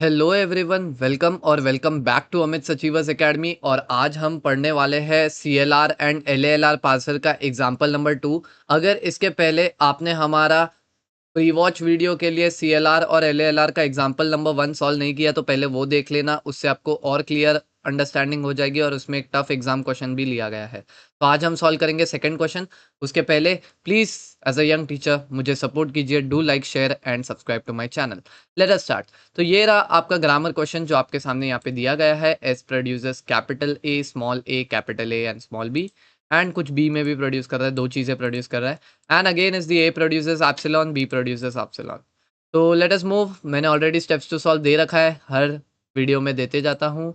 Hello everyone, welcome और welcome back to Amit सचीवर्स academy. और आज हम पढ़ने वाले हैं सीएलआर एंड एलएएलआर पार्सर का एग्जाम्पल नंबर 2। अगर इसके पहले आपने हमारा प्री वॉच वीडियो के लिए सीएलआर और एलएएलआर का एग्जाम्पल नंबर 1 सॉल्व नहीं किया तो पहले वो देख लेना, उससे आपको और क्लियर अंडरस्टैंडिंग हो जाएगी और उसमें एक टफ एग्जाम क्वेश्चन भी लिया गया है। तो आज हम सॉल्व करेंगे सेकंड क्वेश्चन। उसके पहले please as a young teacher मुझे सपोर्ट कीजिए, do like share and subscribe to my channel. Let us start. तो ये रहा आपका ग्रामर क्वेश्चन जो आपके सामने यहाँ पे दिया गया है। S produces capital A, small A, capital A and small B, and कुछ बी में भी प्रोड्यूस कर रहा है, दो चीजें प्रोड्यूस कर रहा है। And again is the A produces epsilon, B produces epsilon. तो लेट अस मूव। मैंने ऑलरेडी स्टेप्स टू सॉल्व दे रखा है, हर वीडियो में देते जाता हूँ।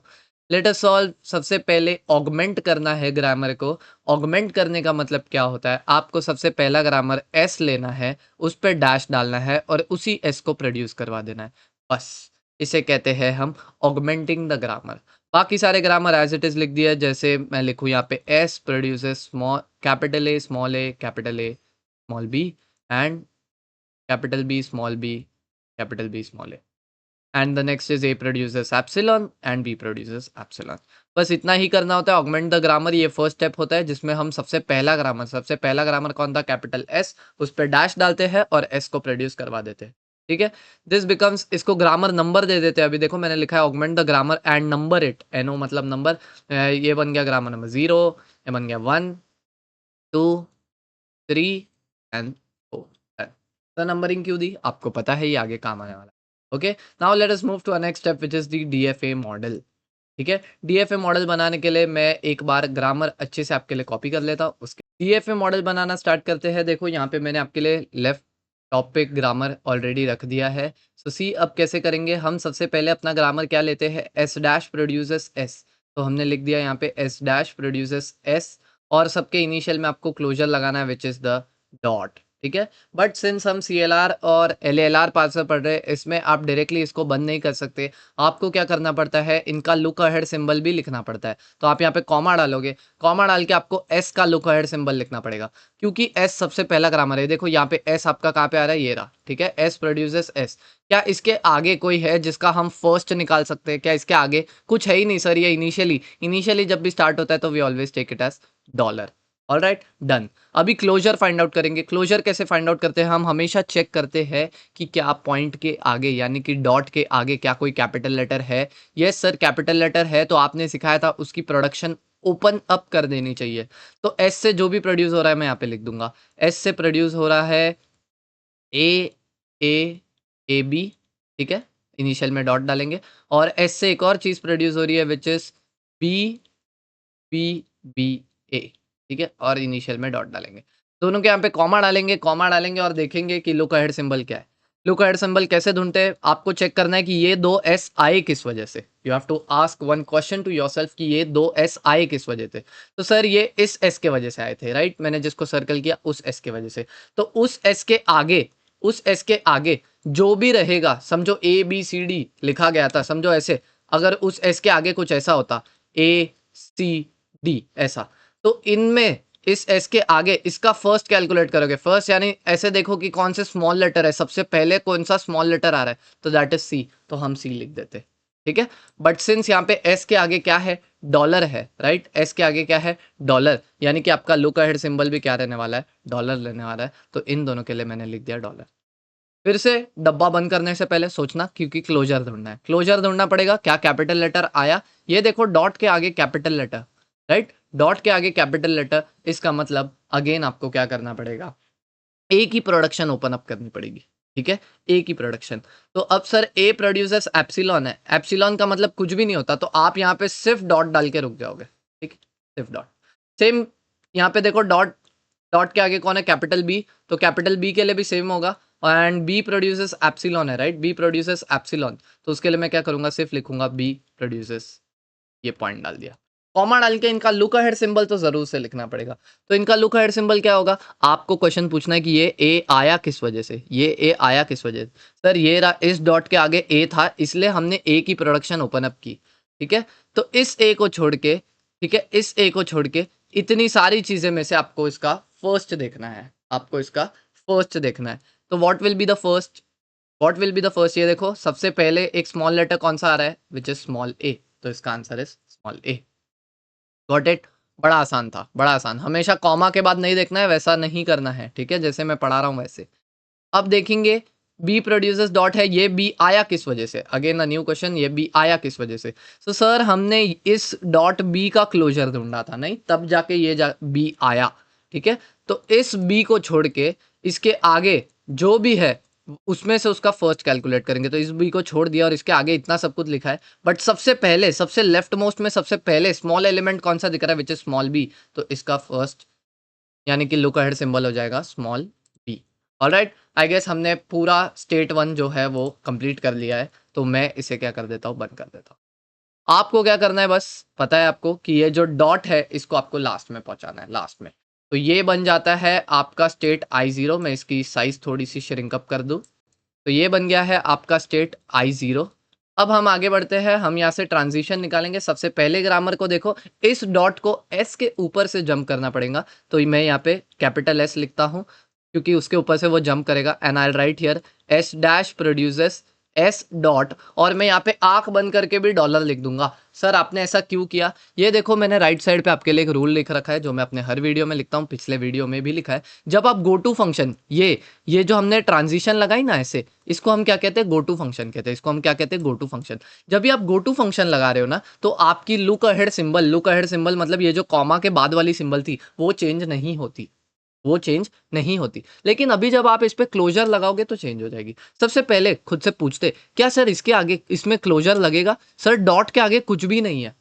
Let us solve. सबसे पहले ऑगमेंट करना है ग्रामर को। ऑगमेंट करने का मतलब क्या होता है, आपको सबसे पहला ग्रामर एस लेना है, उस पर डैश डालना है और उसी एस को प्रोड्यूस करवा देना है, बस। इसे कहते हैं हम ऑगमेंटिंग द ग्रामर। बाकी सारे ग्रामर एज इट इज लिख दिया, जैसे मैं लिखूँ यहाँ पे S produces small capital A, small A, capital A, small B, and capital B, small B, capital B, small A. And the next is A produces epsilon and B produces epsilon. बस इतना ही करना होता है। Augment the grammar ये first step होता है, जिसमें हम सबसे पहला ग्रामर कौन था, कैपिटल एस, उस पर डैश डालते हैं और एस को प्रोड्यूस करवा देते हैं। ठीक है। दिस बिकम्स, इसको ग्रामर नंबर दे देते हैं। अभी देखो मैंने लिखा है augment the grammar and number it, NO मतलब नंबर। ये बन गया ग्रामर नंबर 0, ये बन गया 1, 2, 3 एंड 4। तो नंबरिंग क्यों दी, आपको पता है, ये आगे काम आने वाला है। Okay, now let us move to a next step which is the DFA model. ठीक है। डीएफए मॉडल बनाने के लिए मैं एक बार ग्रामर अच्छे से आपके लिए कॉपी कर लेता हूँ। उसके डीएफए मॉडल बनाना स्टार्ट करते हैं। देखो यहाँ पे मैंने आपके लिए लेफ्ट टॉप पे ग्रामर ऑलरेडी रख दिया है। सो सी अब कैसे करेंगे हम, सबसे पहले अपना ग्रामर क्या लेते हैं, एस डैश प्रोड्यूसेस एस। तो हमने लिख दिया यहाँ पे एस डैश प्रोड्यूसेस एस, और सबके इनिशियल में आपको क्लोजर लगाना है विच इज द डॉट। ठीक है। बट सिंस हम सी एल आर और एल एल आर पार्सर पढ़ रहे हैं, इसमें आप डायरेक्टली इसको बंद नहीं कर सकते। आपको क्या करना पड़ता है, इनका लुक अहेड सिंबल भी लिखना पड़ता है। तो आप यहाँ पे कॉमा डालोगे, कॉमा डाल के आपको एस का लुक अहेड सिंबल लिखना पड़ेगा, क्योंकि एस सबसे पहला ग्रामर है। देखो यहाँ पे एस आपका कहाँ पे आ रहा है, ये रहा। ठीक है, एस प्रोड्यूसेस एस। क्या इसके आगे कोई है जिसका हम फर्स्ट निकाल सकते हैं, क्या इसके आगे कुछ है ही नहीं सर, ये इनिशियली जब भी स्टार्ट होता है तो we always take it as dollar. All right, done. अभी क्लोजर फाइंड आउट करेंगे। क्लोजर कैसे फाइंड आउट करते हैं, हम हमेशा चेक करते हैं कि क्या पॉइंट के आगे यानी कि डॉट के आगे क्या कोई कैपिटल लेटर है। यस सर, कैपिटल लेटर है, तो आपने सिखाया था उसकी प्रोडक्शन ओपन अप कर देनी चाहिए। तो एस से जो भी प्रोड्यूस हो रहा है मैं यहाँ पे लिख दूंगा, एस से प्रोड्यूस हो रहा है ए, ए, ए बी। ठीक है, इनिशियल में डॉट डालेंगे। और एस से एक और चीज प्रोड्यूस हो रही है which is B, B, B, A. ठीक है, और इनिशियल में डॉट डालेंगे। दोनों के यहाँ पे कॉमा डालेंगे, कॉमा डालेंगे और देखेंगे कि लुक अहेड सिंबल क्या है। लुक अहेड सिंबल कैसे ढूंढते हैं, आपको चेक करना है कि ये दो एस आए किस वजह से। You have to ask one question to yourself कि ये दो एस आए किस वजह से। तो सर ये इस एस के वजह से आए थे, राइट। मैंने जिसको सर्कल किया उस एस के वजह से। तो उस एस के आगे, उस एस के आगे जो भी रहेगा, समझो ए बी सी डी लिखा गया था, समझो ऐसे। अगर उस एस के आगे कुछ ऐसा होता, ए सी डी ऐसा, तो इनमें इस एस के आगे इसका फर्स्ट कैलकुलेट करोगे। फर्स्ट यानी ऐसे देखो कि कौन से स्मॉल लेटर है, सबसे पहले कौन सा स्मॉल लेटर आ रहा है, तो दैट इज सी, तो हम सी लिख देते। ठीक है। बट सिंस यहाँ पे एस के आगे क्या है, डॉलर है, राइट। एस के आगे क्या है, डॉलर, यानी कि आपका लुक अहेड सिंबल भी क्या रहने वाला है, डॉलर लेने वाला है। तो इन दोनों के लिए मैंने लिख दिया डॉलर। फिर से डब्बा बंद करने से पहले सोचना, क्योंकि क्लोजर ढूंढना है, क्लोजर ढूंढना पड़ेगा। क्या कैपिटल लेटर आया, ये देखो डॉट के आगे कैपिटल लेटर, राइट। डॉट के आगे कैपिटल लेटर, इसका मतलब अगेन आपको क्या करना पड़ेगा, ए की प्रोडक्शन ओपन अप करनी पड़ेगी। ठीक है, ए की प्रोडक्शन। तो अब सर ए प्रोड्यूसर्स एप्सिलॉन है, एप्सिलॉन का मतलब कुछ भी नहीं होता, तो आप यहाँ पे सिर्फ डॉट डाल के रुक जाओगे। ठीक है, सिर्फ डॉट। सेम यहाँ पे देखो डॉट, डॉट के आगे कौन है, कैपिटल बी, तो कैपिटल बी के लिए भी सेम होगा। एंड बी प्रोड्यूसेस एप्सिलॉन है, राइट। बी प्रोड्यूसेस एप्सिलॉन, तो उसके लिए मैं क्या करूंगा, सिर्फ लिखूंगा बी प्रोड्यूसेस, ये पॉइंट डाल दिया। कॉमा डाल के इनका लुक अहेड सिंबल तो जरूर से लिखना पड़ेगा। तो इनका लुक अहेड सिंबल क्या होगा, आपको क्वेश्चन पूछना है कि ये ए आया किस वजह से, ये ए आया किस वजह से। सर ये रहा, इस डॉट के आगे ए था, इसलिए हमने ए की प्रोडक्शन ओपन अप की। ठीक है, तो इस ए को छोड़ के, ठीक है, इस ए को छोड़ के इतनी सारी चीजें में से आपको इसका फर्स्ट देखना है, आपको इसका फर्स्ट देखना है। तो what will be the first, what will be the first, ये देखो सबसे पहले एक स्मॉल लेटर कौन सा आ रहा है, विच इज स्मॉल ए, तो इसका answer is small A. Got it. बड़ा आसान था, बड़ा आसान। हमेशा कॉमा के बाद नहीं देखना है, वैसा नहीं करना है, ठीक है, जैसे मैं पढ़ा रहा हूँ वैसे। अब देखेंगे बी प्रोड्यूसर्स डॉट है, ये बी आया किस वजह से, अगेन अ न्यू क्वेश्चन, ये बी आया किस वजह से। तो सर हमने इस डॉट बी का क्लोजर ढूंढा था, नहीं तब जाके ये बी आया, ठीक है। तो इस बी को छोड़ के इसके आगे जो भी है उसमें से उसका फर्स्ट कैलकुलेट करेंगे, तो इस बी को छोड़ दिया और इसके आगे इतना सब कुछ लिखा है, बट सबसे पहले सबसे लेफ्ट मोस्ट में सबसे पहले स्मॉल एलिमेंट कौन सा दिख रहा है, विच इज स्मॉल बी, तो इसका फर्स्ट यानी कि लुक अहेड सिंबल हो जाएगा small B. All right, I guess हमने पूरा स्टेट वन जो है वो कंप्लीट कर लिया है, तो मैं इसे क्या कर देता हूँ, बंद कर देता हूँ। आपको क्या करना है, बस पता है आपको कि ये जो डॉट है इसको आपको लास्ट में पहुंचाना है, लास्ट में। तो ये बन जाता है आपका स्टेट I0, मैं इसकी साइज थोड़ी सी श्रिंक अप कर दूं, तो ये बन गया है आपका स्टेट I0। अब हम आगे बढ़ते हैं, हम यहाँ से ट्रांजिशन निकालेंगे। सबसे पहले ग्रामर को देखो, इस डॉट को एस के ऊपर से जंप करना पड़ेगा, तो मैं यहाँ पे कैपिटल एस लिखता हूँ क्योंकि उसके ऊपर से वो जंप करेगा, and I right here S dash produces S dot, और मैं यहाँ पे आंख बंद करके भी डॉलर लिख दूंगा। सर आपने ऐसा क्यों किया, ये देखो मैंने राइट साइड पे आपके लिए एक रूल लिख रखा है जो मैं अपने हर वीडियो में लिखता हूँ, पिछले वीडियो में भी लिखा है। जब आप गो टू फंक्शन, ये जो हमने ट्रांजिशन लगाई ना ऐसे, इसको हम क्या कहते हैं, गो टू फंक्शन कहते हैं, इसको हम क्या कहते हैं, गो टू फंक्शन। जब भी आप गो टू फंक्शन लगा रहे हो ना, तो आपकी look ahead symbol, look ahead symbol मतलब ये जो कॉमा के बाद वाली सिंबल थी वो चेंज नहीं होती, वो चेंज नहीं होती। लेकिन अभी जब आप इस पे क्लोजर लगाओगे तो चेंज हो जाएगी। सबसे पहले खुद से पूछते, क्या सर इसके आगे इसमें क्लोजर लगेगा, सर डॉट के आगे कुछ भी नहीं है,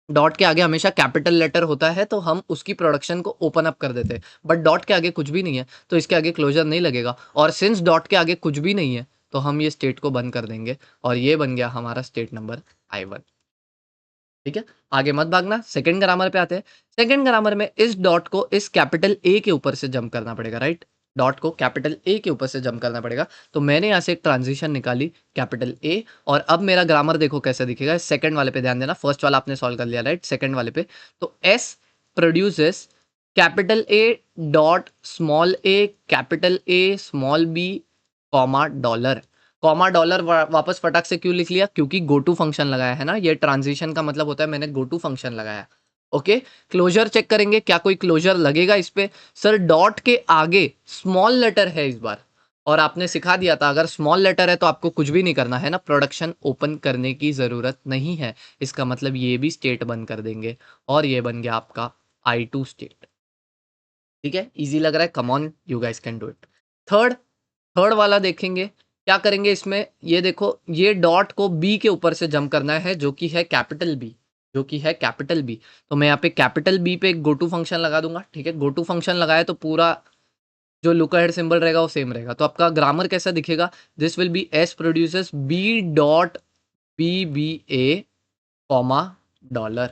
डॉट के आगे हमेशा कैपिटल लेटर होता है तो हम उसकी प्रोडक्शन को ओपन अप कर देते हैं, बट डॉट के आगे कुछ भी नहीं है तो इसके आगे क्लोजर नहीं लगेगा, और सिंस डॉट के आगे कुछ भी नहीं है तो हम ये स्टेट को बंद कर देंगे, और ये बन गया हमारा स्टेट नंबर I1। ठीक है, आगे मत भागना, सेकंड ग्रामर पे आते हैं। सेकंड ग्रामर में इस डॉट को इस कैपिटल ए के ऊपर से जंप करना पड़ेगा, राइट, डॉट को कैपिटल ए के ऊपर से जंप करना पड़ेगा। तो मैंने यहाँ से एक ट्रांजिशन निकाली कैपिटल ए, और अब मेरा ग्रामर देखो कैसे दिखेगा। सेकंड वाले पे ध्यान देना, फर्स्ट वाला आपने सॉल्व कर लिया, राइट, सेकंड वाले पे तो S produces capital A dot small A capital A small B comma dollar. Comma dollar वापस फटाक से क्यों लिख लिया, क्योंकि गो टू फंक्शन लगाया है ना, ये ट्रांजिशन का मतलब होता है मैंने गो टू फंक्शन लगाया। ओके, क्लोजर चेक करेंगे क्या कोई क्लोजर लगेगा इस पे। सर डॉट के आगे स्मॉल लेटर है इस बार, और आपने सिखा दिया था अगर स्मॉल लेटर है तो आपको कुछ भी नहीं करना है ना, प्रोडक्शन ओपन करने की जरूरत नहीं है। इसका मतलब ये भी स्टेट बंद कर देंगे, और ये बन गया आपका I2 स्टेट। ठीक है, इजी लग रहा है, come on you guys can do it. Third, third वाला देखेंगे क्या करेंगे इसमें। ये देखो, ये डॉट को बी के ऊपर से जंप करना है जो कि है कैपिटल बी, जो कि है कैपिटल बी। तो मैं यहाँ पे कैपिटल बी पे एक गो टू फंक्शन लगा दूंगा। ठीक है, गो टू फंक्शन लगाया तो पूरा जो लुक अहेड सिंबल रहेगा वो सेम रहेगा। तो आपका ग्रामर कैसा दिखेगा, this will be S produces B dot B B A comma dollar.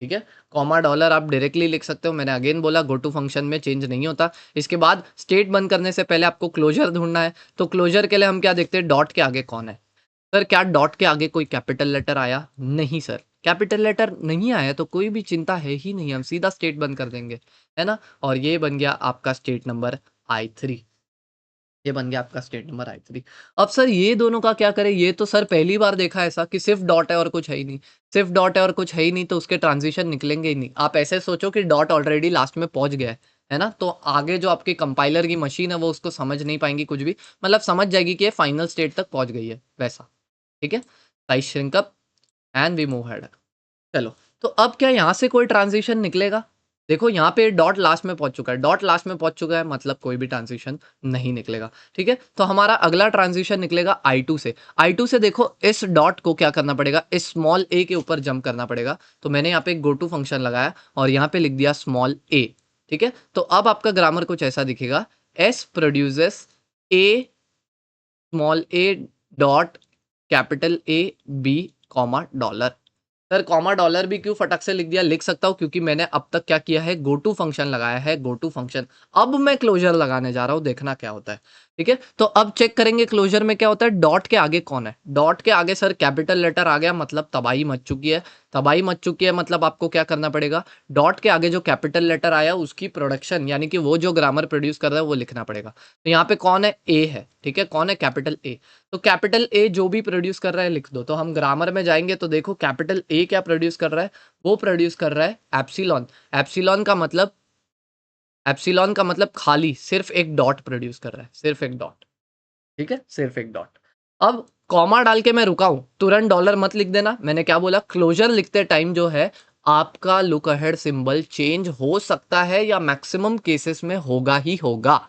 ठीक है, कॉमा डॉलर आप डायरेक्टली लिख सकते हो, मैंने अगेन बोला गो टू फंक्शन में चेंज नहीं होता। इसके बाद स्टेट बंद करने से पहले आपको क्लोजर ढूंढना है, तो क्लोजर के लिए हम क्या देखते हैं, डॉट के आगे कौन है। सर क्या डॉट के आगे कोई कैपिटल लेटर आया, नहीं सर, कैपिटल लेटर नहीं आया तो कोई भी चिंता है ही नहीं, हम सीधा स्टेट बंद कर देंगे, है ना। और ये बन गया आपका स्टेट नंबर I3, ये बन गया आपका स्टेट नंबर I3। अब सर ये दोनों का क्या करें, ये तो सर पहली बार देखा ऐसा कि सिर्फ डॉट है और कुछ है ही नहीं, सिर्फ डॉट है और कुछ है ही नहीं, तो उसके ट्रांजिशन निकलेंगे ही नहीं। आप ऐसे सोचो कि डॉट ऑलरेडी लास्ट में पहुंच गया है ना, तो आगे जो आपकी कंपाइलर की मशीन है वो उसको समझ नहीं पाएंगी कुछ भी, मतलब समझ जाएगी कि ये फाइनल स्टेट तक पहुंच गई है वैसा। ठीक है, size shrink up and we move head. चलो, तो अब क्या यहाँ से कोई ट्रांजिशन निकलेगा, देखो यहाँ पे डॉट लास्ट में पहुंच चुका है, डॉट लास्ट में पहुंच चुका है मतलब कोई भी ट्रांजिशन नहीं निकलेगा। ठीक है, तो हमारा अगला ट्रांजिशन निकलेगा I2 से। I2 से देखो इस डॉट को क्या करना पड़ेगा, इस स्मॉल ए के ऊपर जंप करना पड़ेगा। तो मैंने यहाँ पे एक गो टू फंक्शन लगाया और यहाँ पे लिख दिया स्मॉल ए। ठीक है, तो अब आपका ग्रामर कुछ ऐसा दिखेगा, S produces A small A dot capital A B comma dollar. Sir comma dollar भी क्यों फटक से लिख दिया, लिख सकता हूँ क्योंकि मैंने अब तक क्या किया है, गो टू फंक्शन लगाया है, गो टू फंक्शन। अब मैं क्लोजर लगाने जा रहा हूँ, देखना क्या होता है। ठीक है, तो अब चेक करेंगे क्लोजर में क्या होता है, डॉट के आगे कौन है, डॉट के आगे सर कैपिटल लेटर आ गया, मतलब तबाही मच चुकी है। तबाही मच चुकी है मतलब आपको क्या करना पड़ेगा, डॉट के आगे जो कैपिटल लेटर आया उसकी प्रोडक्शन यानी कि वो जो ग्रामर प्रोड्यूस कर रहा है वो लिखना पड़ेगा। तो यहाँ पे कौन है, ए है, ठीक है, कौन है, कैपिटल ए। तो कैपिटल ए जो भी प्रोड्यूस कर रहा है लिख दो। तो हम ग्रामर में जाएंगे तो देखो कैपिटल ए क्या प्रोड्यूस कर रहा है, वो प्रोड्यूस कर रहा है एप्सिलॉन। एप्सिलॉन का मतलब, एप्सिलॉन का मतलब खाली सिर्फ एक डॉट प्रोड्यूस कर रहा है, सिर्फ एक डॉट, ठीक है, सिर्फ एक डॉट। अब कॉमा डाल के मैं रुका हूं, तुरंत डॉलर मत लिख देना। मैंने क्या बोला, क्लोजर लिखते टाइम जो है आपका लुक अहेड सिंबल चेंज हो सकता है या मैक्सिमम केसेस में होगा ही होगा।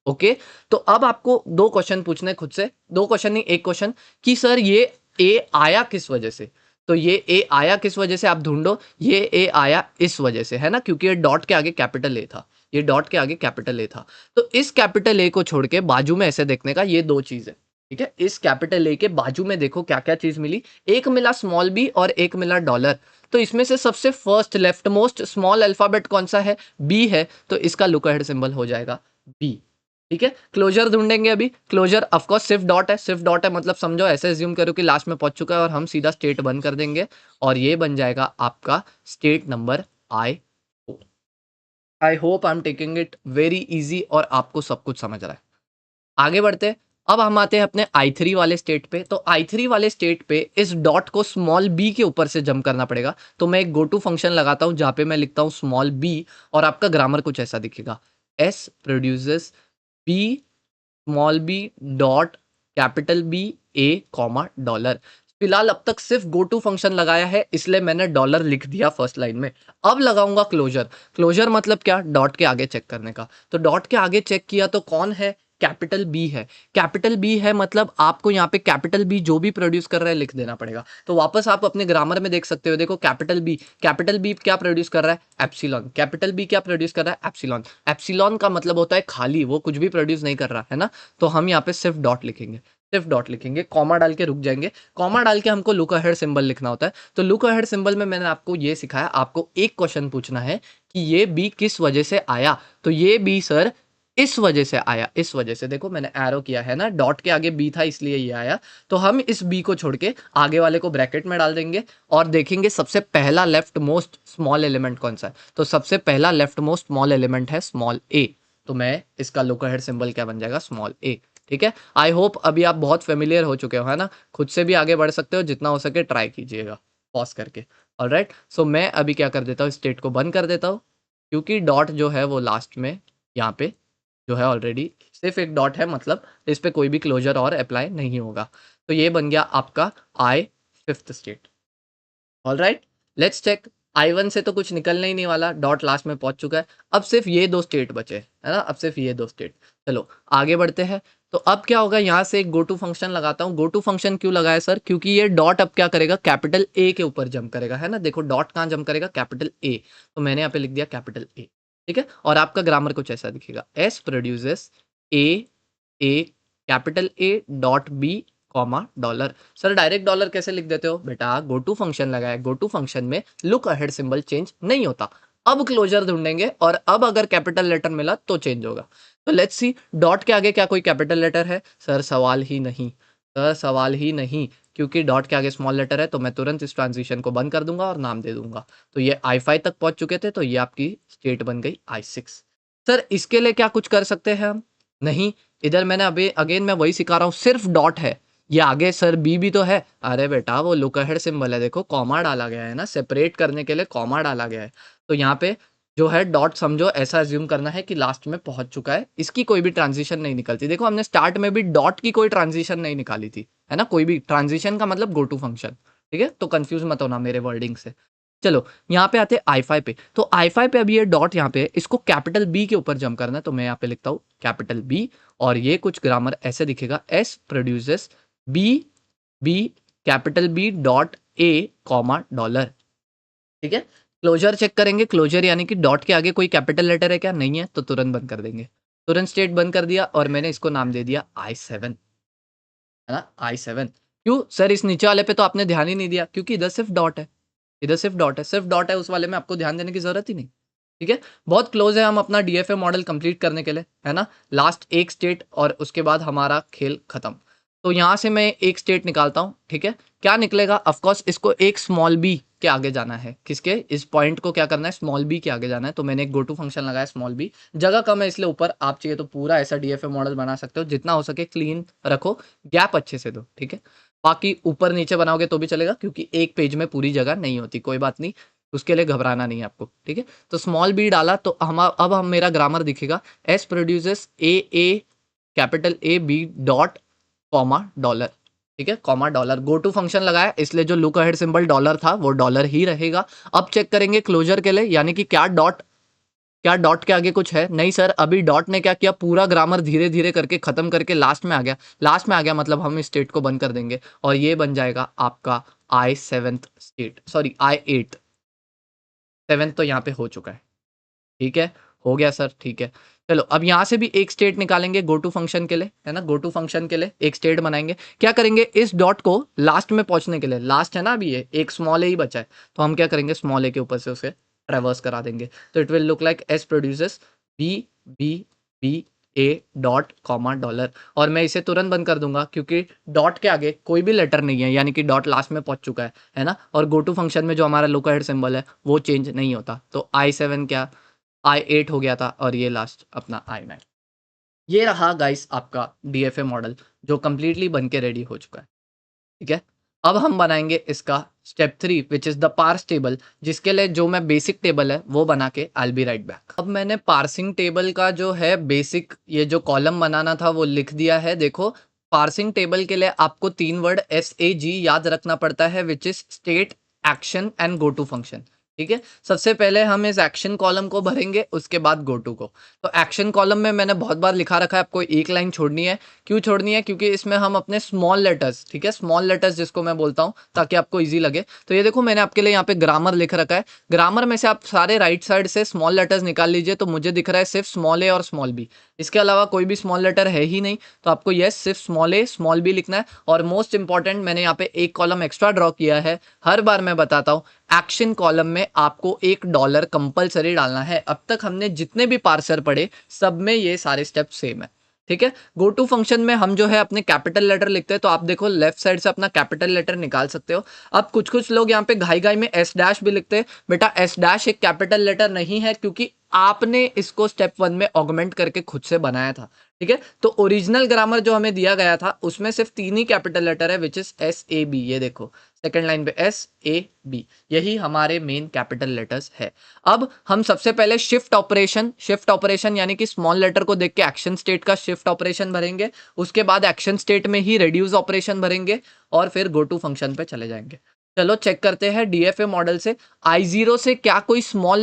ओके, तो अब आपको दो क्वेश्चन पूछने खुद से, दो क्वेश्चन नहीं एक क्वेश्चन, कि सर ये ए आया किस वजह से। तो ये ए आया किस वजह से आप ढूंढो, ये ए आया इस वजह से, है ना, क्योंकि ये डॉट के आगे कैपिटल ए था, ये डॉट के आगे कैपिटल ए था। तो इस कैपिटल ए को छोड़ के बाजू में ऐसे देखने का, ये दो चीज है, ठीक है। इस कैपिटल ए के बाजू में देखो क्या क्या चीज मिली, एक मिला स्मॉल बी और एक मिला डॉलर। तो इसमें से सबसे first left most small alphabet कौन सा है, बी है, तो इसका लुक अहेड सिंबल हो जाएगा बी। ठीक है, क्लोजर ढूंढेंगे अभी। क्लोजर ऑफकोर्स सिर्फ डॉट है, सिर्फ डॉट है मतलब समझो ऐसे एज्यूम करो कि लास्ट में पहुंच चुका है और हम सीधा स्टेट बंद कर देंगे और ये बन जाएगा आपका state number I. I hope I am taking it very easy और आपको सब कुछ समझ रहा है। आगे बढ़ते हैं। अब हम आते हैं अपने i3 वाले स्टेट पे। तो i3 वाले स्टेट पे इस डॉट को स्मॉल b के ऊपर से जंप करना पड़ेगा। तो मैं एक गो टू फंक्शन लगाता हूं जहां पे मैं लिखता हूं स्मॉल b और आपका ग्रामर कुछ ऐसा दिखेगा, s produces b small b dot capital B A comma dollar. फिलहाल अब तक सिर्फ गो टू फंक्शन लगाया है इसलिए मैंने डॉलर लिख दिया फर्स्ट लाइन में। अब लगाऊंगा क्लोजर। क्लोजर मतलब क्या, डॉट के आगे चेक करने का। तो डॉट के आगे चेक किया तो कौन है, कैपिटल बी है। कैपिटल बी है मतलब आपको यहाँ पे कैपिटल बी जो भी प्रोड्यूस कर रहा है लिख देना पड़ेगा। तो वापस आप अपने ग्रामर में देख सकते हो, देखो कैपिटल बी क्या प्रोड्यूस कर रहा है, एप्सिलॉन। कैपिटल बी क्या प्रोड्यूस कर रहा है, एप्सिलॉन। एप्सिलॉन का मतलब होता है खाली, वो कुछ भी प्रोड्यूस नहीं कर रहा है ना। तो हम यहाँ पे सिर्फ डॉट लिखेंगे, सिर्फ डॉट लिखेंगे, कॉमा डाल के रुक जाएंगे। कॉमा डाल के हमको लुक अहेड सिंबल लिखना होता है। तो लुक अहेड सिंबल में मैंने आपको ये सिखाया, आपको एक क्वेश्चन पूछना है कि ये बी किस वजह से आया। तो ये बी सर इस वजह से आया, इस वजह से। देखो मैंने एरो किया है ना, डॉट के आगे बी था इसलिए ये आया। तो हम इस बी को छोड़ के आगे वाले को ब्रैकेट में डाल देंगे और देखेंगे सबसे पहला लेफ्ट मोस्ट स्मॉल एलिमेंट कौन सा है। तो सबसे पहला लेफ्ट मोस्ट स्मॉल एलिमेंट है स्मॉल ए। तो मैं इसका लुक अहेड सिंबल क्या बन जाएगा, स्मॉल ए। ठीक है, आई होप अभी आप बहुत फेमिलियर हो चुके हो, है ना। खुद से भी आगे बढ़ सकते हो, जितना हो सके ट्राई कीजिएगा पॉज करके। ऑलराइट, सो मैं अभी क्या कर देता हूँ, स्टेट को बंद कर देता हूँ क्योंकि डॉट जो है वो लास्ट में यहाँ पे जो है ऑलरेडी सिर्फ एक डॉट है, मतलब इस पे कोई भी क्लोजर और अप्लाई नहीं होगा। तो ये बन गया आपका I fifth state. Alright, let's check. I1 से तो कुछ निकलने ही नहीं वाला, डॉट लास्ट में पहुंच चुका है। अब सिर्फ ये दो स्टेट बचे, है ना, अब सिर्फ ये दो स्टेट। चलो आगे बढ़ते हैं। तो अब क्या होगा, यहाँ से एक गो टू फंक्शन लगाता हूँ। गो टू फंक्शन क्यों लगाया सर, क्योंकि ये डॉट अब क्या करेगा, कैपिटल ए के ऊपर जंप करेगा, है ना। देखो डॉट कहाँ जंप करेगा, कैपिटल ए। तो मैंने यहाँ पे लिख दिया कैपिटल ए। ठीक है, और आपका ग्रामर कुछ ऐसा दिखेगा, S produces A capital A dot B comma dollar. Sir direct dollar कैसे लिख देते हो बेटा, गो टू फंक्शन लगाया, गो टू फंक्शन में लुक अहेड सिंबल चेंज नहीं होता। अब क्लोजर ढूंढेंगे और अब अगर कैपिटल लेटर मिला तो चेंज होगा। तो लेट्स सी, डॉट के आगे क्या कोई कैपिटल लेटर है, सर सवाल ही नहीं, सर सवाल ही नहीं। क्योंकि डॉट के आगे स्मॉल लेटर है तो मैं तुरंत इस ट्रांजिशन को बंद कर दूंगा और नाम दे दूंगा। तो ये I5 तक पहुंच चुके थे, तो ये आपकी स्टेट बन गई I6। सर इसके लिए क्या कुछ कर सकते हैं हम, नहीं। इधर मैंने अभी अगेन मैं वही सिखा रहा हूँ, सिर्फ डॉट है। ये आगे सर बी भी तो है, अरे बेटा वो लुक अहेड सिंबल है, देखो कॉमा डाला गया है ना, सेपरेट करने के लिए कॉमा डाला गया है। तो यहाँ पे जो है डॉट समझो ऐसा एज्यूम करना है कि लास्ट में पहुंच चुका है, इसकी कोई भी ट्रांजिशन नहीं निकलती। देखो हमने स्टार्ट में भी डॉट की कोई ट्रांजिशन नहीं निकाली थी, है ना। कोई भी ट्रांजिशन का मतलब गो टू फंक्शन, ठीक है। तो कंफ्यूज मत होना मेरे वर्डिंग से। चलो यहाँ पे आते हैं I5 पे। तो I5 पे अभी ये डॉट यहाँ पे इसको कैपिटल बी के ऊपर जंप करना है। तो मैं यहाँ पे लिखता हूँ कैपिटल बी और ये कुछ ग्रामर ऐसे दिखेगा, S produces B B capital B dot A comma dollar. ठीक है, क्लोजर चेक करेंगे, क्लोजर यानी कि डॉट के आगे कोई कैपिटल लेटर है क्या, नहीं है, तो तुरंत बंद कर देंगे। तुरंत स्टेट बंद कर दिया और मैंने इसको नाम दे दिया I7, है ना, I7। क्यों सर, इस नीचे वाले पे तो आपने ध्यान ही नहीं दिया क्योंकि इधर सिर्फ डॉट है, इधर सिर्फ डॉट है, सिर्फ डॉट है, उस वाले में आपको ध्यान देने की जरूरत ही नहीं। ठीक है, बहुत क्लोज है हम अपना डीएफए मॉडल कंप्लीट करने के लिए, है ना। लास्ट एक स्टेट और उसके बाद हमारा खेल खत्म। तो यहाँ से मैं एक स्टेट निकालता हूँ, ठीक है। क्या निकलेगा, ऑफकोर्स इसको एक स्मॉल बी के आगे जाना है, किसके, इस पॉइंट को क्या करना है, स्मॉल बी के आगे जाना है। तो मैंने एक गो टू फंक्शन लगाया स्मॉल बी, जगह कम है इसलिए ऊपर, आप चाहिए तो पूरा ऐसा डीएफए मॉडल बना सकते हो, जितना हो सके क्लीन रखो, गैप अच्छे से दो, ठीक है। बाकी ऊपर नीचे बनाओगे तो भी चलेगा, क्योंकि एक पेज में पूरी जगह नहीं होती, कोई बात नहीं, उसके लिए घबराना नहीं है आपको, ठीक है। तो स्मॉल बी डाला तो हम मेरा ग्रामर दिखेगा, S produces A capital A B dot comma dollar, ठीक है, comma dollar. Go to function लगाया इसलिए जो लुक अहेड सिंबल डॉलर था वो डॉलर ही रहेगा। अब चेक करेंगे क्लोजर के लिए, यानी कि क्या डॉट के आगे कुछ है, नहीं सर। अभी डॉट ने क्या किया, पूरा ग्रामर धीरे धीरे करके खत्म करके लास्ट में आ गया। लास्ट में आ गया मतलब हम इस स्टेट को बंद कर देंगे और ये बन जाएगा आपका I seventh state, sorry I eight. Seventh तो यहाँ पे हो चुका है, ठीक है, हो गया सर, ठीक है। चलो अब यहाँ से भी एक स्टेट निकालेंगे गो टू फंक्शन के लिए, है ना। गो टू फंक्शन के लिए एक स्टेट बनाएंगे, क्या करेंगे, इस डॉट को लास्ट में पहुंचने के लिए, लास्ट है ना अभी, ये एक स्मॉल ए ही बचा है, तो हम क्या करेंगे, स्मॉल ए के ऊपर से उसे ट्रेवर्स करा देंगे। तो it will look like S produces B B B A dot comma dollar, और मैं इसे तुरंत बंद कर दूंगा क्योंकि डॉट के आगे कोई भी लेटर नहीं है, यानी कि डॉट लास्ट में पहुंच चुका है ना। और गो टू फंक्शन में जो हमारा लुक अहेड सिंबल है वो चेंज नहीं होता। तो आई सेवन क्या, आई एट हो गया था, और ये लास्ट अपना आई नाइन। ये रहा गाइस आपका डीएफए मॉडल, जो कंप्लीटली बन के रेडी हो चुका है, ठीक है। अब हम बनाएंगे इसका step 3 which is the parse table, जिसके लिए जो मैं बेसिक टेबल है वो बना के आई बी राइट बैक। अब मैंने पार्सिंग टेबल का जो है बेसिक ये जो कॉलम बनाना था वो लिख दिया है। देखो, पार्सिंग टेबल के लिए आपको 3 वर्ड SAG याद रखना पड़ता है, which is state, action and go to function, ठीक है। सबसे पहले हम इस एक्शन कॉलम को भरेंगे, उसके बाद गो टू को। तो एक्शन कॉलम में मैंने बहुत बार लिखा रखा है, आपको एक लाइन छोड़नी है। क्यों छोड़नी है, क्योंकि इसमें हम अपने स्मॉल लेटर्स, ठीक है, स्मॉल लेटर्स जिसको मैं बोलता हूँ, ताकि आपको इजी लगे। तो ये देखो मैंने आपके लिए यहाँ पे ग्रामर लिख रखा है, ग्रामर में से आप सारे राइट साइड से स्मॉल लेटर्स निकाल लीजिए, तो मुझे दिख रहा है सिर्फ स्मॉल ए और स्मॉल बी, इसके अलावा कोई भी स्मॉल लेटर है ही नहीं। तो आपको यस सिर्फ स्मॉल ए स्मॉल बी लिखना है। और मोस्ट इंपॉर्टेंट, मैंने यहाँ पे एक कॉलम एक्स्ट्रा ड्रॉ किया है, हर बार मैं बताता हूँ, एक्शन कॉलम में आपको $1 कंपलसरी डालना है। अब तक हमने जितने भी पार्सर पढ़े सब में ये सारे स्टेप सेम है, ठीक है। गो टू फंक्शन में हम जो है अपने कैपिटल लेटर लिखते हैं, तो आप देखो लेफ्ट साइड से अपना कैपिटल लेटर निकाल सकते हो। अब कुछ कुछ लोग यहाँ पे घाई घाई में एस डैश भी लिखते हैं, बेटा एस डैश एक कैपिटल लेटर नहीं है, क्योंकि आपने इसको स्टेप 1 में ऑगमेंट करके खुद से बनाया था, ठीक है। तो ओरिजिनल ग्रामर जो हमें दिया गया था उसमें सिर्फ 3 ही कैपिटल लेटर है, विच इज SAB। ये देखो सेकंड लाइन पे SAB, यही हमारे मेन कैपिटल लेटर्स है। अब हम सबसे पहले शिफ्ट ऑपरेशन यानी कि स्मॉल लेटर को देख के एक्शन स्टेट का शिफ्ट ऑपरेशन भरेंगे, उसके बाद एक्शन स्टेट में ही रिड्यूस ऑपरेशन भरेंगे, और फिर गो टू फंक्शन पे चले जाएंगे। चलो चेक करते हैं डीएफए मॉडल से I0 से क्या कोई स्मॉल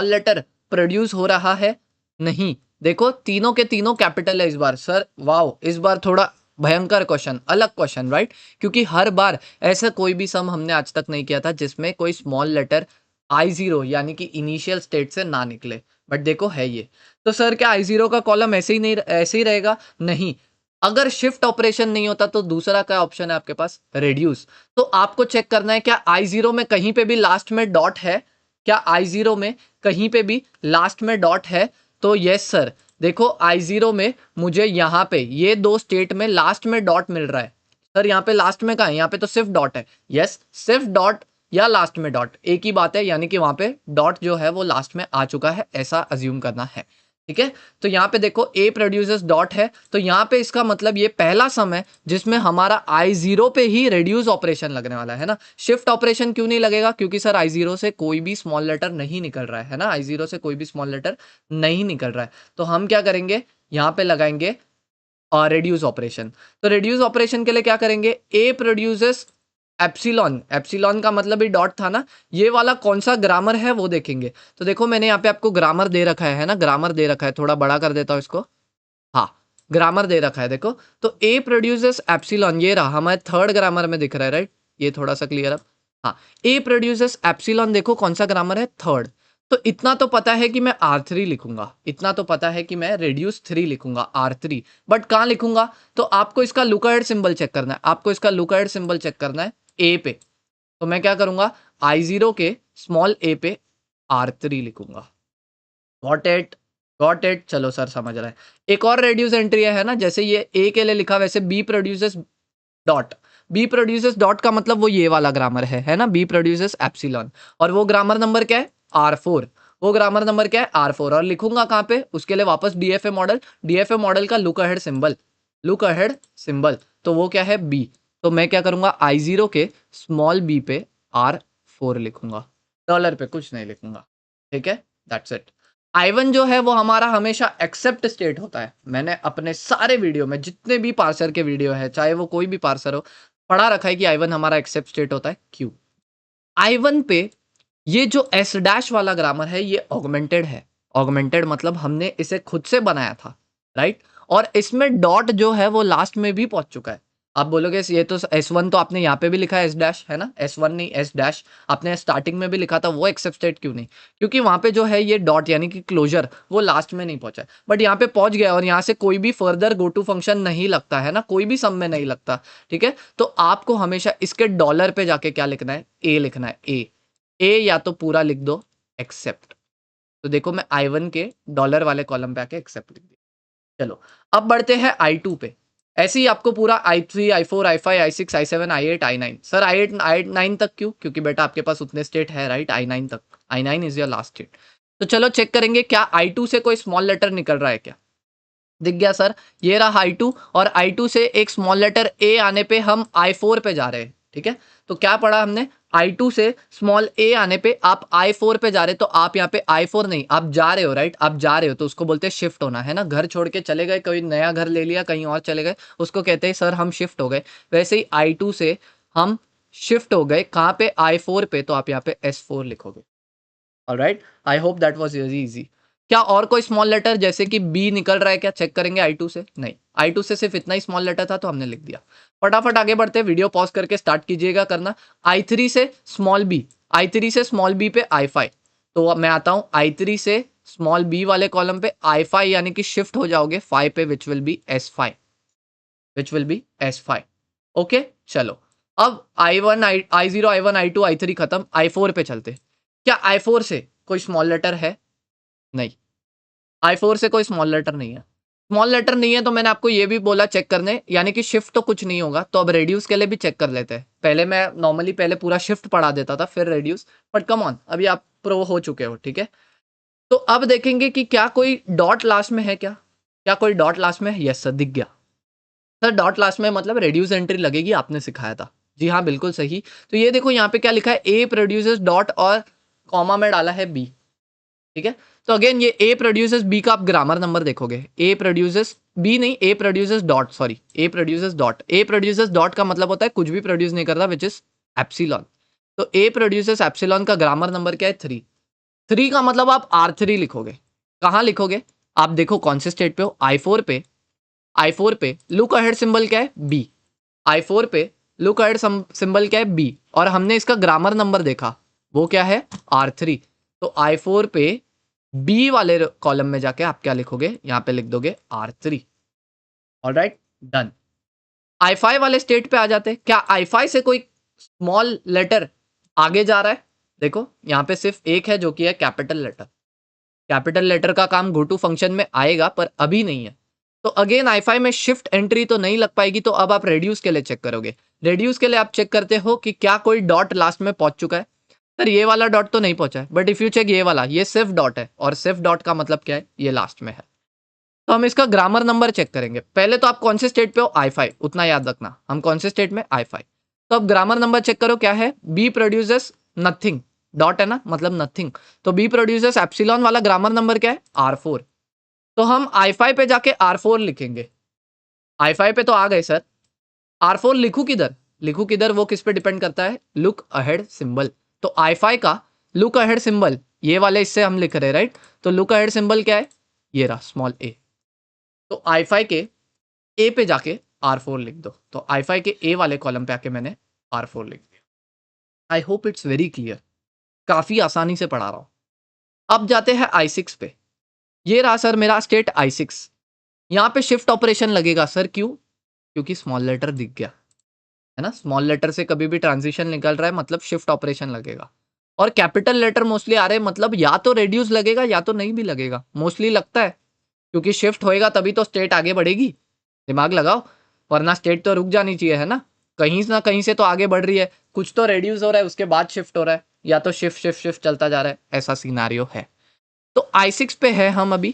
लेटर प्रोड्यूस हो रहा है, नहीं। देखो तीनों के तीनों कैपिटल है इस बार, सर वाओ, इस बार थोड़ा भयंकर क्वेश्चन, अलग क्वेश्चन, राइट। क्योंकि हर बार ऐसा कोई भी सम हमने आज तक नहीं किया था जिसमें कोई स्मॉल लेटर I0 यानी कि इनिशियल स्टेट से ना निकले, बट देखो है ये। तो सर क्या I0 का कॉलम ऐसे ही रहेगा, नहीं। अगर शिफ्ट ऑपरेशन नहीं होता तो दूसरा क्या ऑप्शन है आपके पास, रेड्यूस। तो आपको चेक करना है क्या I0 में कहीं पे भी लास्ट में डॉट है, क्या I0 में कहीं पे भी लास्ट में डॉट है। तो यस सर, देखो I0 में मुझे यहाँ पे ये दो स्टेट में लास्ट में डॉट मिल रहा है। सर यहाँ पे लास्ट में कहाँ है, यहाँ पे तो सिर्फ डॉट है। यस, सिर्फ डॉट या लास्ट में डॉट एक ही बात है, यानी कि वहां पे डॉट जो है वो लास्ट में आ चुका है, ऐसा अज्यूम करना है, ठीक है। तो यहाँ पे देखो ए प्रोड्यूसेस डॉट है, तो यहाँ पे इसका मतलब ये पहला सम है जिसमें हमारा I0 पे ही रेड्यूस ऑपरेशन लगने वाला है ना। शिफ्ट ऑपरेशन क्यों नहीं लगेगा, क्योंकि सर I0 से कोई भी स्मॉल लेटर नहीं निकल रहा है ना, I0 से कोई भी स्मॉल लेटर नहीं निकल रहा है। तो हम क्या करेंगे, यहाँ पे लगाएंगे रेड्यूस ऑपरेशन। तो रेड्यूस ऑपरेशन के लिए क्या करेंगे, ए प्रोड्यूसेस एप्सिलॉन, एप्सिलॉन का मतलब ही डॉट था ना, ये वाला कौन सा ग्रामर है वो देखेंगे। तो देखो मैंने यहाँ पे आपको ग्रामर दे रखा है ना, ग्रामर दे रखा है, थोड़ा बड़ा कर देता हूँ इसको, हाँ ग्रामर दे रखा है देखो। तो ए प्रोड्यूसेस एप्सिलॉन, ये रहा हमारे थर्ड ग्रामर में दिख रहा है, राइट। ये थोड़ा सा क्लियर अब, हाँ ए प्रोड्यूसेस एप्सिलॉन, देखो कौन सा ग्रामर है, थर्ड। तो इतना तो पता है कि मैं R3 लिखूंगा, इतना तो पता है कि मैं रेड्यूस 3 लिखूंगा, R3। बट कहाँ लिखूंगा, तो आपको इसका लुकअहेड सिंबल चेक करना है, आपको इसका लुकअहेड सिंबल चेक करना है ए पे। तो मैं क्या करूंगा, I0 के स्मॉल ए पे R3 लिखूंगा। Got it, got it. चलो सर समझ रहा है। एक और रेड्यूस एंट्री है ना, जैसे ये ए के लिए लिखा वैसे B produces dot. B produces dot का मतलब वो ये वाला ग्रामर है ना, बी प्रोड्यूसेस एप्सिलॉन। और वो ग्रामर नंबर क्या है? R4। वो ग्रामर नंबर क्या है? R4। और लिखूंगा कहाँ पे? उसके लिए वापस डीएफए मॉडल, डीएफए मॉडल का look ahead symbol, look ahead symbol. तो वो क्या है? बी। तो मैं क्या करूंगा? I0 के स्मॉल बी पे R4 लिखूंगा, डॉलर पे कुछ नहीं लिखूंगा। ठीक है, दैट्स इट। I1 जो है वो हमारा हमेशा एक्सेप्ट स्टेट होता है। मैंने अपने सारे वीडियो में जितने भी पार्सर के वीडियो है, चाहे वो कोई भी पार्सर हो, पढ़ा रखा है कि I1 हमारा एक्सेप्ट स्टेट होता है। क्यों? I1 पे ये जो एस डैश वाला ग्रामर है ये ऑगमेंटेड है। ऑगमेंटेड मतलब हमने इसे खुद से बनाया था, राइट? और इसमें डॉट जो है वो लास्ट में भी पहुंच चुका है। आप बोलोगे ये तो S1 तो आपने यहाँ पे भी लिखा है एस डैश, है ना? S1 नहीं एस डैश आपने स्टार्टिंग में भी लिखा था, वो एक्सेप्ट स्टेट क्यों नहीं? क्योंकि वहां पे जो है ये डॉट यानी कि क्लोजर वो लास्ट में नहीं पहुंचा है, बट यहाँ पे पहुंच गया और यहाँ से कोई भी फर्दर गो टू फंक्शन नहीं लगता है ना, कोई भी सम में नहीं लगता। ठीक है, तो आपको हमेशा इसके डॉलर पे जाके क्या लिखना है? ए लिखना है। ए या तो पूरा लिख दो एक्सेप्ट। तो देखो मैं I1 के डॉलर वाले कॉलम पे आके एक्सेप्ट लिख दिया। चलो अब बढ़ते हैं I2 पे। ऐसे ही आपको पूरा I3 I4 I5 I6 I7 I8 I9। Sir I9 तक क्यों? क्योंकि बेटा आपके पास उतने स्टेट है, राइट? I9 तक, I9 is your last state. तो चलो चेक करेंगे क्या I2 से कोई स्मॉल लेटर निकल रहा है क्या? दिख गया सर, ये रहा I2 और I2 से एक स्मॉल लेटर ए आने पे हम I4 पे जा रहे हैं। ठीक है, तो क्या पढ़ा हमने? I2 से स्मॉल ए आने पे आप I4 पे जा रहे, तो आप यहाँ पे I4 नहीं, आप जा रहे हो, राइट? आप जा रहे हो तो उसको बोलते हैं शिफ्ट होना, है ना? घर छोड़ के चले गए, कोई नया घर ले लिया, कहीं और चले गए, उसको कहते हैं सर हम शिफ्ट हो गए। वैसे ही I2 से हम शिफ्ट हो गए कहाँ पे? I4 पे, तो आप यहाँ पे S4 लिखोगे। Alright, I hope that was very easy. क्या और कोई स्मॉल लेटर जैसे कि बी निकल रहा है क्या? चेक करेंगे I2 से। नहीं, I2 से सिर्फ इतना ही स्मॉल लेटर था तो हमने लिख दिया। फटाफट आगे बढ़ते हैं, वीडियो पॉज करके स्टार्ट कीजिएगा करना। I3 से स्मॉल बी, I3 से स्मॉल बी पे I5। तो अब मैं आता हूं I3 से स्मॉल बी वाले कॉलम पे I5 यानी कि शिफ्ट हो जाओगे 5 पे, which will be S5, which will be S5। Okay, चलो अब I1 I0 I1 I2 I3 खत्म, I4 पे चलते। क्या I4 से कोई स्मॉल लेटर है? नहीं, I4 से कोई स्मॉल लेटर नहीं है। स्मॉल लेटर नहीं है तो मैंने आपको ये भी बोला चेक करने, यानी कि शिफ्ट तो कुछ नहीं होगा। तो अब रेड्यूस के लिए भी चेक कर लेते हैं। पहले मैं नॉर्मली पहले पूरा शिफ्ट पढ़ा देता था फिर रेड्यूस, बट कम ऑन अभी आप प्रो हो चुके हो। ठीक है, तो अब देखेंगे कि क्या कोई डॉट लास्ट में है क्या? क्या कोई डॉट लास्ट में है? यस सर, दिख गया। सर डॉट लास्ट में मतलब रेड्यूस एंट्री लगेगी, आपने सिखाया था। जी हाँ, बिल्कुल सही। तो ये देखो यहाँ पे क्या लिखा है? ए प्रोड्यूसेस डॉट और कॉमा में डाला है बी। ठीक है, तो अगेन ये ए प्रोड्यूसेस बी का आप ग्रामर नंबर देखोगे। ए प्रोड्यूसेस बी नहीं, A produces dot, sorry A produces dot. A produces dot का मतलब होता है कुछ भी प्रोड्यूस नहीं करता, विच इज एप्सिलॉन। तो ए प्रोड्यूसेस एप्सिलॉन का ग्रामर नंबर क्या है? 3। 3 का मतलब आप R3 लिखोगे। कहाँ लिखोगे? आप देखो कौन से स्टेट पे हो? I4 पे। I4 पे लुक अहेड सिंबल क्या है? बी। I4 पे लुक अहेड सिंबल क्या है? बी। और हमने इसका ग्रामर नंबर देखा, वो क्या है? R3। तो I4 पे बी वाले कॉलम में जाके आप क्या लिखोगे? यहाँ पे लिख दोगे R3। Alright, done. I5 वाले स्टेट पे आ जाते हैं। क्या I5 से कोई स्मॉल लेटर आगे जा रहा है? देखो यहाँ पे सिर्फ एक है जो कि है कैपिटल लेटर। कैपिटल लेटर का काम गो टू फंक्शन में आएगा पर अभी नहीं है। तो अगेन I5 में शिफ्ट एंट्री तो नहीं लग पाएगी, तो अब आप रेड्यूस के लिए चेक करोगे। रेड्यूस के लिए आप चेक करते हो कि क्या कोई डॉट लास्ट में पहुंच चुका है। सर ये वाला डॉट तो नहीं पहुंचा है, बट इफ यू चेक ये वाला, ये सिर्फ डॉट है, और सिर्फ डॉट का मतलब क्या है? ये लास्ट में है। तो हम इसका ग्रामर नंबर चेक करेंगे। पहले तो आप कौन से स्टेट पे हो? I5, उतना याद रखना। हम कौन से स्टेट में? I5। तो अब ग्रामर नंबर चेक करो क्या है? बी प्रोड्यूसेस नथिंग, डॉट है ना, मतलब नथिंग। तो बी प्रोड्यूसेस एप्सिलॉन वाला ग्रामर नंबर क्या है? R4। तो हम I5 पे जाके R4 लिखेंगे। I5 पे तो आ गए सर, R4 लिखू किधर? लिखू किधर वो किस पे डिपेंड करता है? Look ahead symbol. तो I5 का लुक अहेड सिंबल ये वाले इससे हम लिख रहे हैं, राइट? तो लुक अहेड सिंबल क्या है? ये रहा, स्मॉल ए। तो I5 के ए पे जाके R4 लिख दो। तो I5 के ए वाले कॉलम पे आके मैंने R4 लिख दिया। I hope it's very clear, काफी आसानी से पढ़ा रहा हूं। अब जाते हैं I6 पे। ये रहा सर मेरा स्टेट I6। यहाँ पे शिफ्ट ऑपरेशन लगेगा सर, क्यों? क्योंकि स्मॉल लेटर दिख गया, है ना? स्मॉल लेटर से कभी भी ट्रांजिशन निकल रहा है मतलब शिफ्ट ऑपरेशन लगेगा। और कैपिटल लेटर मोस्टली आ रहे हैं, मतलब या तो रेड्यूस लगेगा या तो नहीं भी लगेगा, मोस्टली लगता है, क्योंकि शिफ्ट होएगा तभी तो स्टेट आगे बढ़ेगी। दिमाग लगाओ, वरना स्टेट तो रुक जानी चाहिए, है ना? कहीं ना कहीं से तो आगे बढ़ रही है, कुछ तो रेड्यूस हो रहा है उसके बाद शिफ्ट हो रहा है, या तो शिफ्ट शिफ्ट शिफ्ट चलता जा रहा है, ऐसा सिनारियो है। तो i6 पे है हम अभी,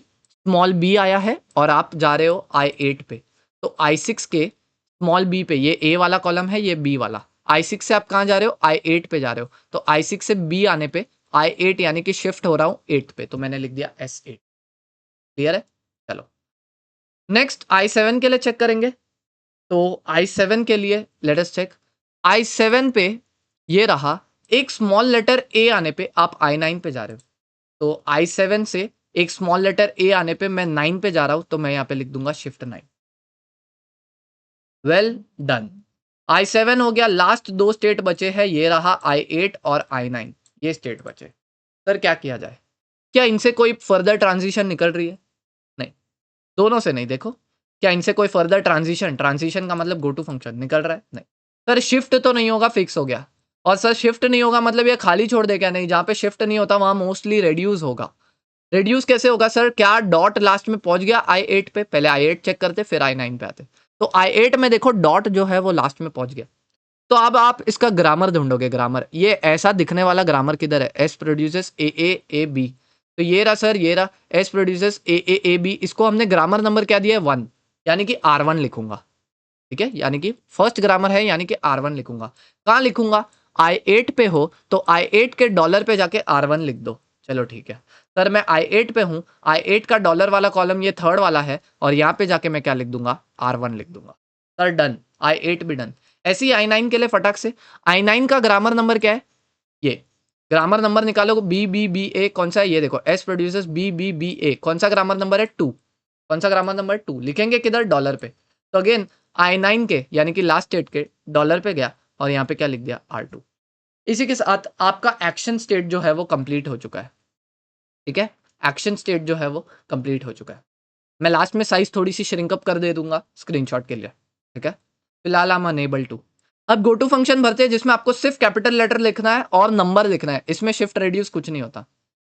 स्मॉल बी आया है और आप जा रहे हो i8 पे। तो i6 के स्मॉल बी पे, ये ए वाला कॉलम है, ये बी वाला, i6 से आप कहाँ जा रहे हो, i8 पे जा रहे हो। तो i6 से बी आने पे i8 यानी कि शिफ्ट हो रहा हूँ 8 पे, तो मैंने लिख दिया S8। क्लियर है? चलो नेक्स्ट i7 के लिए चेक करेंगे। तो i7 के लिए लेट अस चेक। i7 पे ये रहा, एक स्मॉल लेटर ए आने पे आप i9 पे जा रहे हो। तो i7 से एक स्मॉल लेटर ए आने पे मैं 9 पे जा रहा हूं, तो मैं यहां पे लिख दूंगा शिफ्ट 9। Well done. i7 हो गया, लास्ट दो स्टेट बचे हैं, ये रहा i8 और i9, ये स्टेट बचे। सर क्या किया जाए? क्या इनसे कोई फर्दर ट्रांजिशन निकल रही है? नहीं, दोनों से नहीं। देखो, क्या इनसे कोई फर्दर ट्रांजिशन, ट्रांजिशन का मतलब गो टू फंक्शन निकल रहा है? नहीं। सर शिफ्ट तो नहीं होगा, फिक्स हो गया। और सर शिफ्ट नहीं होगा मतलब ये खाली छोड़ दे क्या? नहीं, जहां पे शिफ्ट नहीं होता वहां मोस्टली रेड्यूस होगा। रिड्यूस कैसे होगा सर? क्या डॉट लास्ट में पहुंच गया i8 पे? पहले i8 चेक करते फिर i9 पे आते। तो i8 में देखो डॉट जो है वो लास्ट में पहुंच गया। तो अब आप इसका ग्रामर ढूंढोगे। ग्रामर ये ऐसा दिखने वाला ग्रामर किधर है? S produces A A A B. तो ये रहा सर, ये रहा S produces A A A B. इसको हमने ग्रामर नंबर क्या दिया है? 1, यानी कि R1 लिखूंगा। ठीक है, यानी कि फर्स्ट ग्रामर है, यानी कि R1 लिखूंगा। कहाँ लिखूंगा? i8 पे हो तो i8 के डॉलर पे जाके R1 लिख दो। चलो ठीक है सर, मैं i8 पे हूं, i8 का डॉलर वाला कॉलम ये थर्ड वाला है, और यहाँ पे जाके मैं क्या लिख दूंगा? R1 लिख दूंगा। सर डन, i8 भी डन। ऐसे ही i9 के लिए फटाक से, i9 का ग्रामर नंबर क्या है? ये ग्रामर नंबर निकालो, बी बी बी ए। कौन सा है? ये देखो, S producers B B B A. कौन सा ग्रामर नंबर है? 2। कौन सा ग्रामर नंबर? 2। लिखेंगे किधर? डॉलर पे। तो अगेन i9 के यानी कि लास्ट स्टेट के डॉलर पे गया और यहाँ पे क्या लिख दिया? R2। इसी के साथ आपका एक्शन स्टेट जो है वो कंप्लीट हो चुका है। ठीक है, एक्शन स्टेट जो है वो कंप्लीट हो चुका है। मैं लास्ट में साइज थोड़ी सी श्रिंकअप कर दे दूंगा स्क्रीनशॉट के लिए। ठीक है, फिलहाल आई एम अनेबल टू। अब गो टू फंक्शन भरते हैं जिसमें आपको सिर्फ कैपिटल लेटर लिखना है और नंबर लिखना है। इसमें शिफ्ट रेड्यूस कुछ नहीं होता।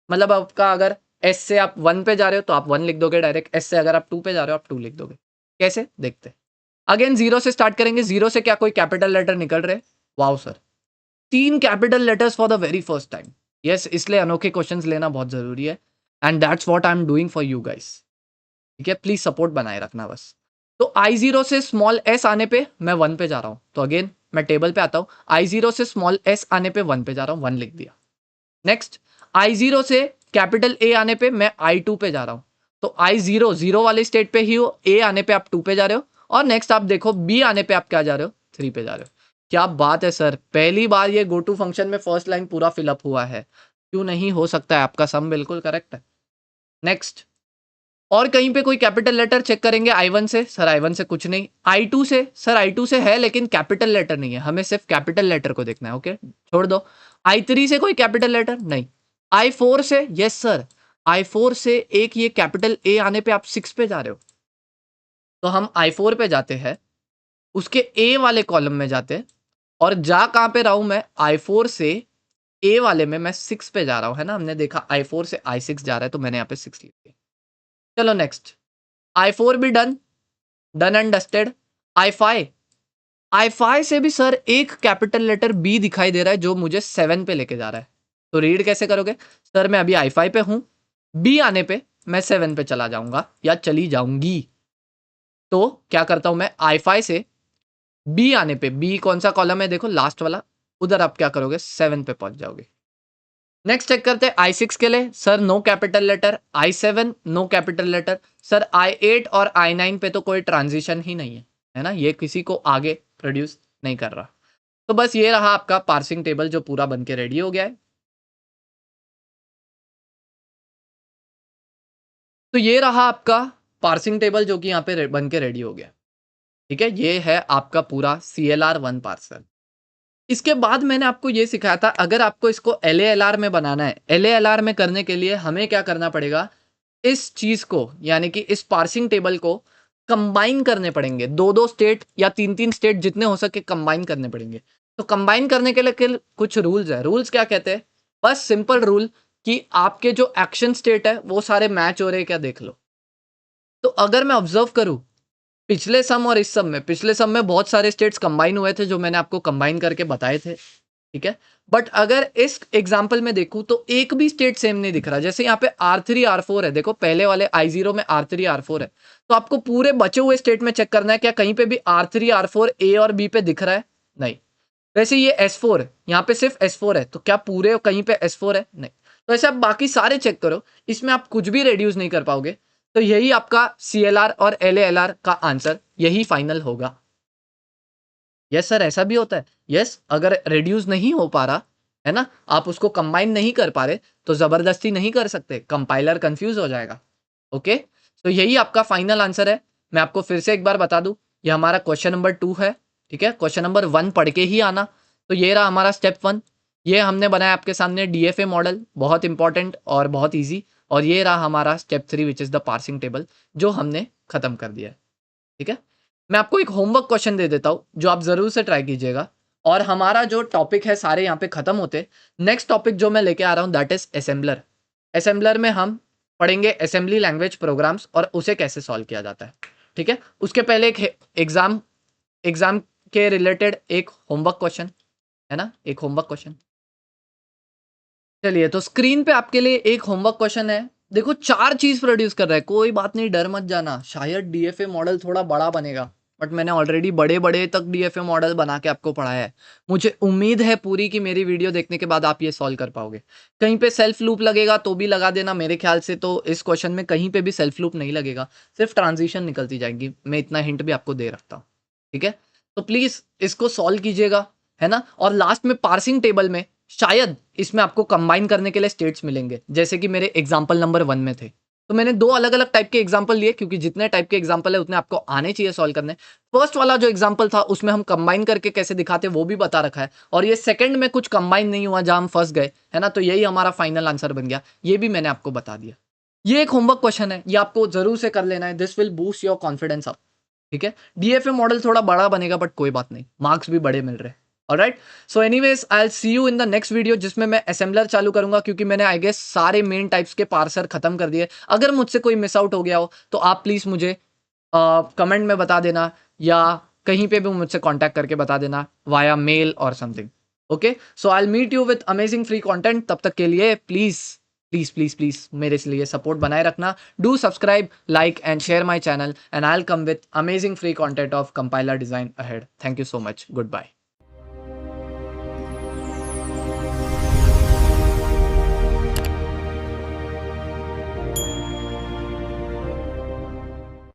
मतलब आपका अगर एस से आप 1 पे जा रहे हो तो आप 1 लिख दोगे डायरेक्ट, एस से अगर आप 2 पे जा रहे हो आप 2 लिख दोगे। कैसे देखते हैं। अगेन जीरो से स्टार्ट करेंगे। जीरो से क्या कोई कैपिटल लेटर निकल रहे? Wow sir, 3 capital letters for the very first time. Yes, इसलिए अनोखे क्वेश्चंस लेना बहुत जरूरी है, and that's what I am doing for you guys. ठीक है, प्लीज सपोर्ट बनाए रखना बस। तो i0 से स्मॉल s आने पे मैं 1 पे जा रहा हूं, तो अगेन मैं टेबल पे आता हूं। i0 से स्मॉल s आने पे 1 पे जा रहा हूं, 1 लिख दिया। नेक्स्ट, i0 से कैपिटल A आने पे मैं i2 पे जा रहा हूं। तो i0 जीरो वाले स्टेट पे ही हो, A आने पे आप 2 पे जा रहे हो, और नेक्स्ट आप देखो B आने पे आप क्या जा रहे हो? 3 पे जा रहे हो। क्या बात है सर, पहली बार ये गो टू फंक्शन में फर्स्ट लाइन पूरा फिलअप हुआ है। क्यों नहीं हो सकता है? आपका सम बिल्कुल करेक्ट है। नेक्स्ट, और कहीं पे कोई कैपिटल लेटर चेक करेंगे। i1 से सर, i1 से कुछ नहीं। i2 से सर, i2 से है लेकिन कैपिटल लेटर नहीं है, हमें सिर्फ कैपिटल लेटर को देखना है। ओके, छोड़ दो। i3 से कोई कैपिटल लेटर नहीं। i4 से, यस सर, i4 से एक ये कैपिटल ए आने पे आप 6 पे जा रहे हो, तो हम i4 पे जाते हैं, उसके ए वाले कॉलम में जाते हैं, और जा कहां पे रहा हूं मैं? i4 से ए वाले में मैं 6 पे जा रहा हूं, है ना? हमने देखा i4 से i6 जा रहा है, तो मैंने यहाँ पे 6 लिख दिया। चलो नेक्स्ट, i4 भी done, done and dusted. i5, i5 से भी सर एक कैपिटल लेटर बी दिखाई दे रहा है जो मुझे 7 पे लेके जा रहा है। तो रीड कैसे करोगे? सर मैं अभी i5 पे हूं, बी आने पे मैं 7 पे चला जाऊंगा या चली जाऊंगी। तो क्या करता हूं मैं? i5 से बी आने पे, बी कौन सा कॉलम है? देखो लास्ट वाला, उधर आप क्या करोगे? 7 पे पहुंच जाओगे। नेक्स्ट चेक करते हैं i6 के लिए। Sir no capital letter. i7 no capital letter. Sir i8 और i9 पे तो कोई ट्रांजिशन ही नहीं है, है ना? ये किसी को आगे प्रोड्यूस नहीं कर रहा। तो बस ये रहा आपका पार्सिंग टेबल जो पूरा बन के रेडी हो गया है। तो ये रहा आपका पार्सिंग टेबल जो कि यहाँ पे बन के रेडी हो गया। ठीक है, ये है आपका पूरा CLR1 पार्सल। इसके बाद मैंने आपको ये सिखाया था, अगर आपको इसको LALR में बनाना है, LALR में करने के लिए हमें क्या करना पड़ेगा? इस चीज को, यानी कि इस पार्सिंग टेबल को कंबाइन करने पड़ेंगे। दो दो स्टेट या तीन तीन स्टेट जितने हो सके कंबाइन करने पड़ेंगे। तो कंबाइन करने के लिए कुछ रूल्स है। रूल्स क्या कहते हैं? बस सिंपल रूल कि आपके जो एक्शन स्टेट है वो सारे मैच हो रहे हैं क्या देख लो। तो अगर मैं ऑब्जर्व करूं पिछले सम और इस सम में, पिछले सम में बहुत सारे स्टेट्स कंबाइन हुए थे जो मैंने आपको कंबाइन करके बताए थे, ठीक है। बट अगर इस एग्जाम्पल में देखूं तो एक भी स्टेट सेम नहीं दिख रहा। जैसे यहाँ पे R3 R4 है, देखो पहले वाले I0 में R3 R4 है, तो आपको पूरे बचे हुए स्टेट में चेक करना है क्या कहीं पे भी R3 R4 A और B पे दिख रहा है, नहीं। वैसे ये S4 है, यहाँ पे सिर्फ S4 है, तो क्या पूरे कहीं पे S4 है, नहीं। तो ऐसे आप बाकी सारे चेक करो, इसमें आप कुछ भी रेड्यूस नहीं कर पाओगे। तो यही आपका CLR और LALR का आंसर यही फाइनल होगा। यस सर, ऐसा भी होता है। यस, अगर रिड्यूस नहीं हो पा रहा है ना, आप उसको कंबाइन नहीं कर पा रहे, तो जबरदस्ती नहीं कर सकते, कंपाइलर कंफ्यूज हो जाएगा। ओके, तो यही आपका फाइनल आंसर है। मैं आपको फिर से एक बार बता दूं, ये हमारा क्वेश्चन नंबर 2 है, ठीक है। क्वेश्चन नंबर 1 पढ़ के ही आना। तो ये रहा हमारा स्टेप 1, ये हमने बनाया आपके सामने DFA मॉडल, बहुत इंपॉर्टेंट और बहुत ईजी। और ये रहा हमारा step 3 which is the parsing table, जो हमने खत्म कर दिया है, ठीक है। मैं आपको एक होमवर्क क्वेश्चन दे देता हूँ जो आप जरूर से ट्राई कीजिएगा। और हमारा जो टॉपिक है सारे यहाँ पे खत्म होते। नेक्स्ट टॉपिक जो मैं लेके आ रहा हूँ दैट इज असेंबलर। असेंबलर में हम पढ़ेंगे असेंबली लैंग्वेज प्रोग्राम्स और उसे कैसे सॉल्व किया जाता है, ठीक है। उसके पहले एक एग्जाम एग्जाम के रिलेटेड एक होमवर्क क्वेश्चन है ना, एक होमवर्क क्वेश्चन। चलिए, तो स्क्रीन पे आपके लिए एक होमवर्क क्वेश्चन है। देखो 4 चीज प्रोड्यूस कर रहा है, कोई बात नहीं, डर मत जाना, शायद DFA मॉडल थोड़ा बड़ा बनेगा, बट मैंने ऑलरेडी बड़े बड़े तक DFA मॉडल बना के आपको पढ़ाया है। मुझे उम्मीद है पूरी कि मेरी वीडियो देखने के बाद आप ये सॉल्व कर पाओगे। कहीं पे सेल्फ लूप लगेगा तो भी लगा देना, मेरे ख्याल से तो इस क्वेश्चन में कहीं पे भी सेल्फ लूप नहीं लगेगा, सिर्फ ट्रांजिशन निकलती जाएगी। मैं इतना हिंट भी आपको दे रखता हूँ, ठीक है। तो प्लीज इसको सॉल्व कीजिएगा, है ना। और लास्ट में पार्सिंग टेबल में शायद इसमें आपको कंबाइन करने के लिए स्टेट्स मिलेंगे, जैसे कि मेरे एग्जांपल नंबर 1 में थे। तो मैंने 2 अलग-अलग टाइप के एग्जांपल लिए, क्योंकि जितने टाइप के एग्जांपल है उतने आपको आने चाहिए सॉल्व करने। फर्स्ट वाला जो एग्जांपल था उसमें हम कंबाइन करके कैसे दिखाते वो भी बता रखा है, और ये सेकंड में कुछ कंबाइन नहीं हुआ जहां हम फंस गए, है ना। तो यही हमारा फाइनल आंसर बन गया, ये भी मैंने आपको बता दिया। ये एक होमवर्क क्वेश्चन है, ये आपको जरूर से कर लेना है, this will boost your confidence up, ठीक है। DFA मॉडल थोड़ा बड़ा बनेगा बट कोई बात नहीं, मार्क्स भी बड़े मिल रहे हैं। Alright, so anyways I will see you in the next video, जिसमें मैं असेंबलर चालू करूंगा, क्योंकि मैंने आई गेस सारे मेन टाइप्स के पार्सर खत्म कर दिए। अगर मुझसे कोई मिस आउट हो गया हो तो आप प्लीज मुझे कमेंट में बता देना, या कहीं पे भी मुझसे कांटेक्ट करके बता देना वाया मेल और something. Okay, so I will meet you with amazing free content. तब तक के लिए प्लीज प्लीज प्लीज प्लीज मेरे लिए सपोर्ट बनाए रखना। Do subscribe, like and share my channel, and I'll come with amazing free content of compiler design ahead. Thank you so much. Goodbye.